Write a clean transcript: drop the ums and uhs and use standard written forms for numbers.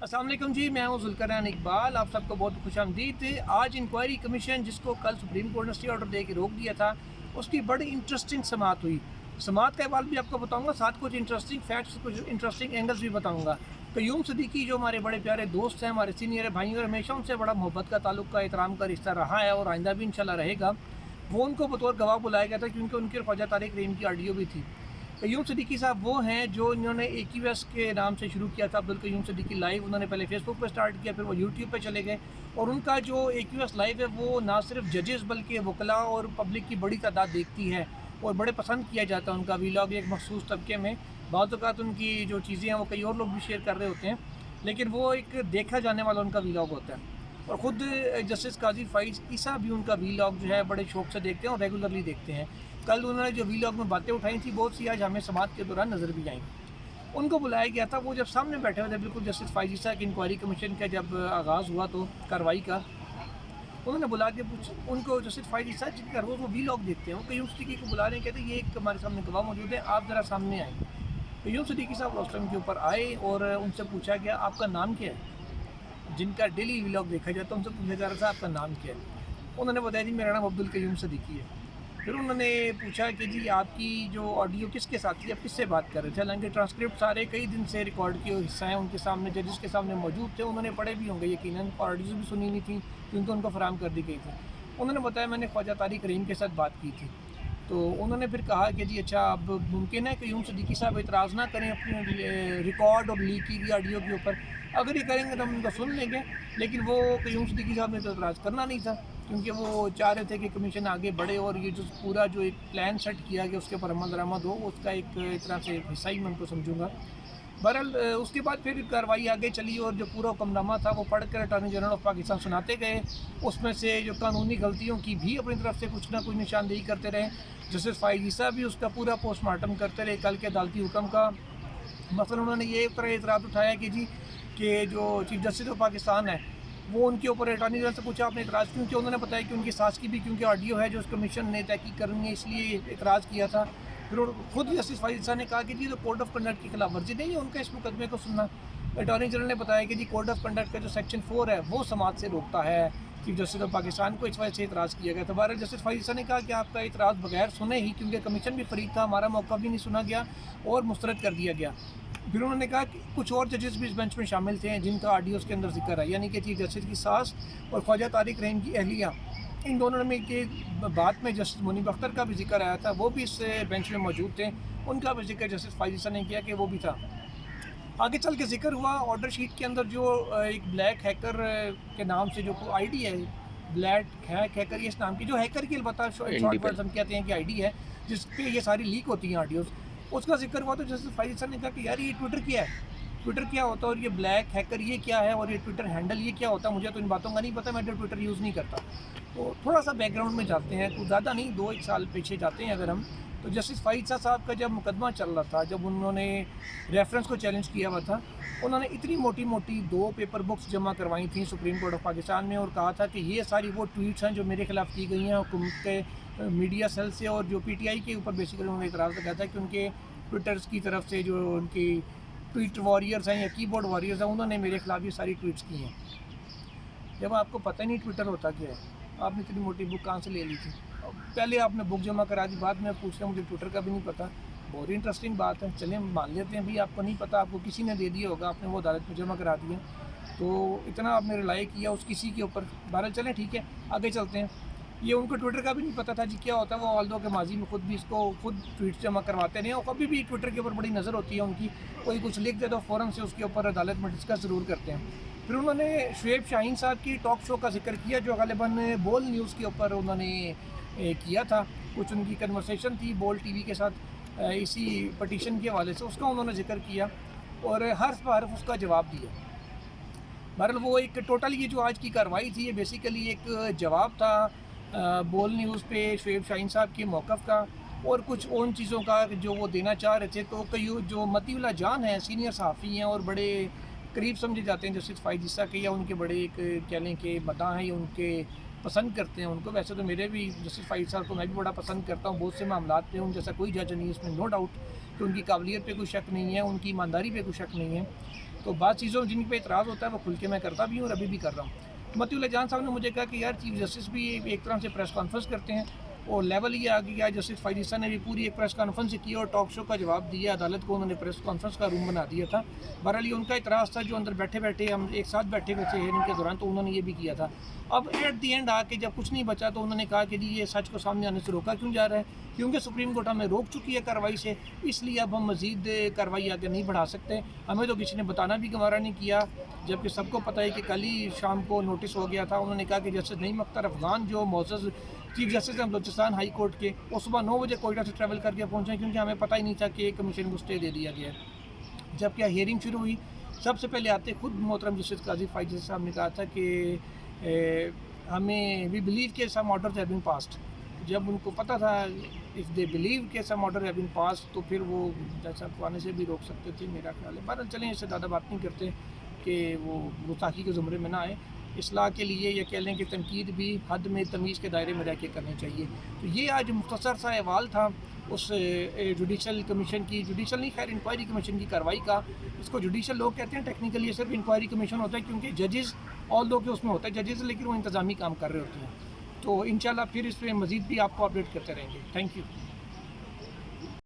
अस्सलाम वालेकुम जी, मैं हूं जुल्करनैन इकबाल। आप सबको बहुत खुशामदीद। आज इंक्वायरी कमीशन जिसको कल सुप्रीम कोर्ट ने स्टे ऑर्डर दे के रोक दिया था, उसकी बड़ी इंटरेस्टिंग समाअत हुई। समाअत का अहवाल भी आपको बताऊंगा, साथ कुछ इंटरेस्टिंग फैक्ट्स, कुछ इंटरेस्टिंग एंगल्स भी बताऊंगा। क़य्यूम सिद्दीकी जो हमारे बड़े प्यारे दोस्त हैं, हमारे सीनियर भाई, और हमेशा उनसे बड़ा मोहब्बत का ताल्लुक का एहतराम का रिश्ता रहा है और आइंदा भी इंशाल्लाह रहेगा। वो उनको बतौर गवाह बुलाया गया था क्योंकि उनकी और ख्वाजा तारिक रहीम की ऑडियो भी थी। क़य्यूम सिद्दीकी साहब वो हैं जो इन्होंने AQS के नाम से शुरू किया था, अब्दुल क़य्यूम सिद्दीकी लाइव। उन्होंने पहले फेसबुक पर स्टार्ट किया, फिर वो यूट्यूब पे चले गए। और उनका जो AQS लाइव है वो ना सिर्फ जजेस बल्कि वकला और पब्लिक की बड़ी तादाद देखती है और बड़े पसंद किया जाता है उनका वीलॉग एक मखसूस तबके में। बाज़ औक़ात उनकी जो चीज़ें हैं वो कई और लोग भी शेयर कर रहे होते हैं, लेकिन वो एक देखा जाने वाला उनका वीलॉग होता है। और ख़ुद जस्टिस काजी फ़ाइज़ ईसा भी उनका वीलॉग जो है बड़े शौक़ से देखते हैं और रेगुलरली देखते हैं। कल उन्होंने जो वीलॉग में बातें उठाई थी बहुत सी आज हमें समाअत के दौरान नज़र भी आईं। उनको बुलाया गया था, वो जब सामने बैठे हुए थे बिल्कुल जस्टिस फ़ाइज़ ईसा की इंक्वायरी कमीशन का जब आगाज़ हुआ तो कार्रवाई का, उन्होंने बुला के उनको जस्टिस फ़ाइज़ ईसा जिनका रोज़ वो वीलॉग देखते हैं, वो क़य्यूम सिद्दीकी को बुला रहे हैं, कहते हैं ये एक हमारे सामने गवाह मौजूद है, आप ज़रा सामने आएँ। क़य्यूम सिद्दीकी साहब रोस्टम के ऊपर आए और उनसे पूछा गया आपका नाम क्या है। जिनका डेली व्लॉग देखा जाता है उनसे पूछा जा रहा था आपका नाम क्या है। उन्होंने बताया जी मेरा नाम अब्दुल क़य्यूम सिद्दीकी है। फिर उन्होंने पूछा कि जी आपकी जो ऑडियो किसके साथ थी, आप किससे बात कर रहे थे। हालांकि ट्रांसक्रिप्ट सारे कई दिन से रिकॉर्ड किए हिस्सा हैं उनके सामने, जजेस के सामने मौजूद थे, उन्होंने पढ़े भी होंगे यकीनन, ऑडियो भी सुनी नहीं थी क्योंकि उनको फराहम कर दी गई थी। उन्होंने बताया मैंने ख्वाजा तारिक रहीम के साथ बात की थी। तो उन्होंने फिर कहा कि जी अच्छा अब मुमकिन है क़य्यूम सिद्दीकी साहब एतराज़ ना करें अपने रिकॉर्ड और लीक की गई ऑडियो के ऊपर, अगर ये करेंगे तो हम उनको सुन लेंगे। लेकिन वो क़य्यूम सिद्दीकी साहब ने तो एतराज़ करना नहीं था क्योंकि वो चाह रहे थे कि कमीशन आगे बढ़े और ये जो पूरा जो एक प्लान सेट किया गया उसके ऊपर अमल दरामद हो, उसका एक तरह से हिस्सा ही मैं उनको समझूँगा। बहरहाल उसके बाद फिर कार्रवाई आगे चली और जो पूरा हुक्मनामा था वो पढ़ कर अटॉर्नी जनरल ऑफ पाकिस्तान सुनाते गए। उसमें से जो कानूनी गलतियों की भी अपनी तरफ से कुछ ना कुछ निशानदेही करते रहे। जस्टिस फ़ाइज़ ईसा भी उसका पूरा पोस्टमार्टम करते रहे कल के अदालती हुक्म का। मसलन उन्होंने ये तरह एतराज़ उठाया कि जी कि जो चीफ जस्टिस ऑफ पाकिस्तान है वो उनके ऊपर अटॉर्नी जनरल से पूछा आपने एतराज़ क्यों किया। उन्होंने बताया कि उनकी सास की भी क्योंकि ऑडियो है जो उस कमीशन ने तहकीक करनी है इसलिए एतराज़ किया था। फिर खुद जस्टिस फ़ाइज़ ईसा ने कहा कि जी तो कोड ऑफ कंडक्ट की खिलाफ वर्जी नहीं है उनका इस मुकदमे को सुनना। अटॉर्नी जनरल ने बताया कि जी कोड ऑफ कंडक्ट का जो सेक्शन 4 है वो समाअत से रोकता है चीफ जस्टिस ऑफ पाकिस्तान को, इस वजह से एतराज़ किया गया था। बहरहाल जस्टिस फ़ाइज़ ईसा ने कहा कि आपका एतराज़ बगैर सुने ही, क्योंकि कमीशन भी फरीक था, हमारा मौका भी नहीं सुना गया और मुस्तरद कर दिया गया। फिर उन्होंने कहा कि कुछ और जजेस भी इस बेंच में शामिल थे जिनका ऑडियोज़ के अंदर जिक्र है, यानी कि चीफ जस्टिस की सास और ख्वाजा तारिक रहीम की अहलिया, इन दोनों में के बाद में जस्टिस मुनीब अख्तर का भी जिक्र आया था, वो भी इस बेंच में मौजूद थे, उनका भी जिक्र जस्टिस फ़ाइज़ ईसा ने किया कि वो भी था। आगे चल के जिक्र हुआ ऑर्डर शीट के अंदर जो एक ब्लैक हैकर के नाम से जो आईडी है, ब्लैक हैकर इस नाम की जो हैकर की अलबत्ता शॉर्ट वर्जन कहते हैं कि आईडी है जिस पे ये सारी लीक होती हैं ऑडियोज़, उसका जिक्र हुआ। तो जस्टिस फ़ाइज़ ईसा ने कहा कि यार ये ट्विटर क्या है, ट्विटर क्या होता है और ये ब्लैक हैकर ये क्या है और ये ट्विटर हैंडल ये क्या होता है, मुझे तो इन बातों का नहीं पता, मैं तो ट्विटर यूज़ नहीं करता। तो थोड़ा सा बैकग्राउंड में जाते हैं, कुछ ज़्यादा नहीं 2-1 साल पीछे जाते हैं अगर हम। तो जस्टिस फ़ाइज़ ईसा साहब का जब मुकदमा चल रहा था, जब उन्होंने रेफरेंस को चैलेंज किया हुआ था, उन्होंने इतनी मोटी मोटी 2 पेपर बुक्स जमा करवाई थी सुप्रीम कोर्ट ऑफ पाकिस्तान में और कहा था कि ये सारी वो ट्वीट्स हैं जो मेरे खिलाफ की गई हैं हुकूमत के मीडिया सेल से, और जो PTI के ऊपर बेसिकली उन्होंने एतराज़ लगाया था कि उनके ट्विटर्स की तरफ से जो उनकी ट्वीट वॉरियर्स हैं या कीबोर्ड वॉरियर्स हैं उन्होंने मेरे खिलाफ ये सारी ट्वीट्स की हैं। जब आपको पता नहीं ट्विटर होता क्या है, आपने इतनी मोटी बुक कहाँ से ले ली थी, पहले आपने बुक जमा करा दी, बाद में पूछ रहे मुझे ट्विटर का भी नहीं पता। बहुत ही इंटरेस्टिंग बात है, चलें मान लेते हैं भाई आपको नहीं पता, आपको किसी ने दे दिया होगा, आपने वो अदालत में जमा करा दिया, तो इतना आपने रिलाई किया उस किसी के ऊपर। बहरहाल चलें ठीक है, आगे चलते हैं। ये उनको ट्विटर का भी नहीं पता था जी क्या होता है, वो ऑल्दो के माजी में खुद भी इसको खुद ट्वीट जमा करवाते नहीं, और कभी भी ट्विटर के ऊपर बड़ी नज़र होती है उनकी, कोई कुछ लिख दे तो फ़ौरन से उसके ऊपर अदालत में डिस्कस ज़रूर करते हैं। फिर उन्होंने शुएब शाहीन साहब की टॉक शो का जिक्र किया जो ग़ालिबन बोल न्यूज़ के ऊपर उन्होंने किया था, कुछ उनकी कन्वर्सेशन थी बोल TV के साथ इसी पटिशन के हवाले से, उसका उन्होंने जिक्र किया और हर्फ बहर्फ उसका जवाब दिया। बहरहाल वो एक टोटल ये जो आज की कार्रवाई थी ये बेसिकली एक जवाब था बोल न्यूज़ पे शुएब शाहीन साहब के मौक़िफ़ का और कुछ उन चीज़ों का जो वो देना चाह रहे थे। तो कई जो मतीउल्लाह जान हैं सीनियर सहाफ़ी हैं और बड़े करीब समझे जाते हैं जस्टिस फ़ाइज़ ईसा के, या उनके बड़े एक कह लें कि मदाह हैं, या उनके पसंद करते हैं उनको। वैसे तो मेरे भी जस्टिस फ़ाइज़ साहब को मैं भी बड़ा पसंद करता हूँ, बहुत से मामलात पे उन जैसा कोई जज नहीं है इसमें, नो डाउट। कि उनकी काबिलियत पे कोई शक नहीं है, उनकी ईमानदारी पे कोई शक नहीं है। तो बात चीज़ों जिन पे इतराज़ होता है वो खुल के मैं करता भी हूँ और अभी भी कर रहा हूँ। मतीउल्लाह जान साहब ने मुझे कहा कि यार चीफ जस्टिस भी एक तरह से प्रेस कॉन्फ्रेंस करते हैं और लेवल ये आ गया। जस्टिस फायद ने भी पूरी एक प्रेस कॉन्फ्रेंस की और टॉक शो का जवाब दिया, अदालत को उन्होंने प्रेस कॉन्फ्रेंस का रूम बना दिया था। बहरहाल ये उनका इतराज़ था, जो अंदर बैठे बैठे हम एक साथ बैठे हुए थे हियरिंग के दौरान, तो उन्होंने ये भी किया था। अब एट दी एंड आके जब कुछ नहीं बचा तो उन्होंने कहा कि जी ये सच को सामने आने से रोका क्यों जा रहा है, क्योंकि सुप्रीम कोर्ट हमें रोक चुकी है कार्रवाई से, इसलिए अब हम मज़ीद कार्रवाई आगे नहीं बढ़ा सकते। हमें तो किसी ने बताना भी गवारा नहीं किया, जबकि सबको पता है कि कल ही शाम को नोटिस हो गया था। उन्होंने कहा कि जस्टिस नईम अख्तर अफगान जो मौजूद चीफ जस्टिस हैं बलूचिस्तान हाई कोर्ट के, वो सुबह 9 बजे कोयटा से ट्रैवल करके पहुँचे, क्योंकि हमें पता ही नहीं था कि कमीशन को स्टे दे दिया गया है। जब क्या हियरिंग शुरू हुई, सबसे पहले आते खुद मोहतरम जस्टिस काजी फायद साहब ने कहा था कि हमें वी बिलीव के some order have been passed. जब उनको पता था इफ़ दे बिलीव के some order have been passed तो फिर वो जज साहब को आने से भी रोक सकते थे, मेरा ख्याल है। बहरहाल चलें, इससे ज़्यादा बात नहीं करते कि वो गुस्ताखी के ज़ुमरे में ना आए। इस्लाह के लिए या कह लें कि तनकीद भी हद में तमीज़ के दायरे में रह के करनी चाहिए। तो ये आज मुख्तसर सा अहवाल था उस जुडिशल कमीशन की, जुडिशल नहीं खैर इंक्वायरी कमीशन की कार्रवाई का। इसको जुडिशल लोग कहते हैं, टेक्निकली ये सिर्फ इंक्वायरी कमीशन होता है, क्योंकि जजेस ऑल दो के उसमें होता है जजेस, लेकिन वो इंतज़ामी काम कर रहे होते हैं। तो इंशाल्लाह फिर इस पर मज़ीद भी आपको अपडेट करते रहेंगे। Thank you.